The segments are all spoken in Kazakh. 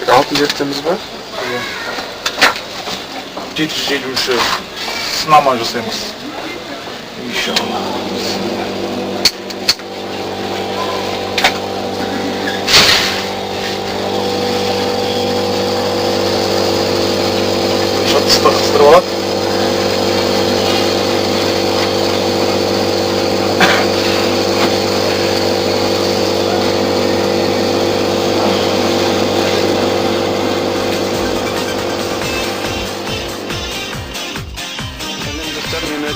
Алтын зерттеміз ба? 750 сынама жасаймыз. Иншалла. Қыстырып алады.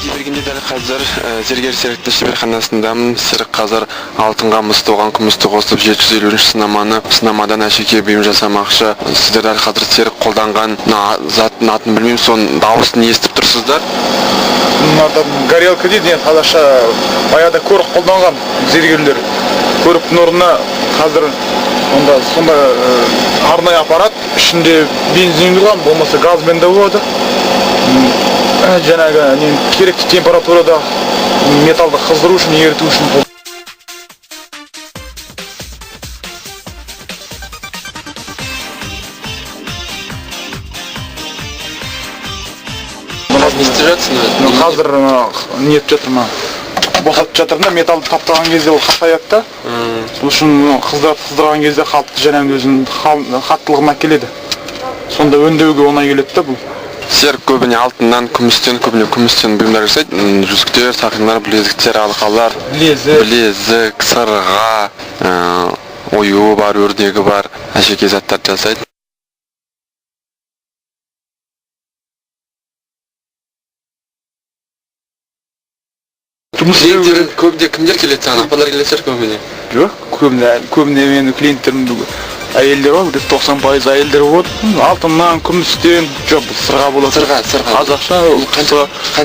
Бергенде дәл қазір зергер серіктес шеберханасындамын. Серік қазір алтынға мыс тоған күмісті қосып 750 сынамадан әшекей бұйым жасамақшы. Сіздер дәл қазір Серік қолданған заттың атын білмеймін, соның дауысын естіп тұрсыздар. Горелка дейді, қазақша баяғыда көрік қолданған зергерлер. Көріктің орнына қазір сонда арнайы аппарат, ішінде бензин құйған, болмаса газбен де болады. Жаңағы керекті температурада металды қыздыру үшін, еріту үшін. Не істеп жатсың? Қазір не етіп жатырмын, босатып жатырмын, металды таптаған кезде ол қатаяды да. Сол үшін қыздырған кезде қалыпты жаңағы өзінің қаттылығына келеді. Сонда өңдеуге оңай келеді да бұл. Серік көбіне алтыннан, күмістен бұйымдар жасайды. Жүзіктер, сақиналар, білезіктер, алқалар, білезік, сырға, оюы бар, өрдегі бар, әшекей заттарды жасайды. Көбіне кімдер келеді саған? Апалар келесер көбіне? Жоқ, көбіне менің клиенттерім әйелдер бар, 90% әйелдер болады. Алтыннан, күмістен, жоқ, сырға болады. Сырға. Қазақша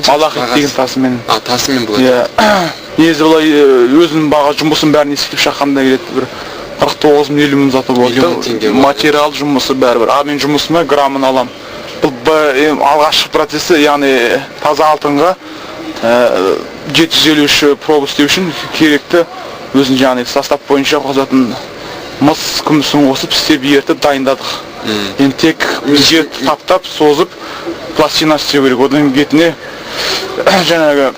малахит деген тасымен. Тасымен болады. Негізі былай өзінің баға жұмысын бәрін есептеп шаққанда келеді, бір 49-50 мың заты болады. Материал жұмысы бәрібір. Мен жұмысыма граммын алам. Бұл алғашқы процесі, яғни таза алтынға 753 проба істеу үшін керекті өзін жаңағы состав бойынша қосатын мыс күмісін қосып істеп ертіп дайындадық. Енді тек жерді таптап, созып, пластина істеу керек. Одан бетіне жаңағы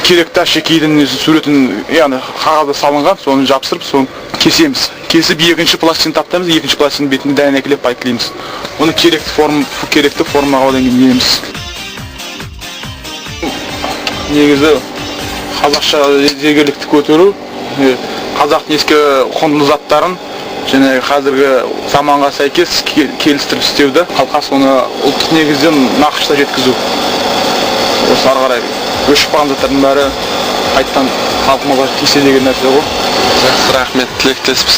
керекті әшекейдің суретін, яғни қағазда салынған, соны жапсырып, соны кесеміз. Кесіп екінші пластина таптаймыз, екінші пластина бетіне дайын әкеліп пайкілейміз. Оны керекті формаға одан кейін енеміз. Негізі қазақша зергерлікті көтеру, қазақтың ескі құнды заттарын және қазіргі заманға сәйкес келістіріп істеуді, халыққа соны ұлттық негізден нақышта жеткізу. Осы ары қарай өшіп қалған заттардың бәрі қайтадан халқымызға тисе деген нәрсе ғой. Жақсы, рахмет, тілектеспіз.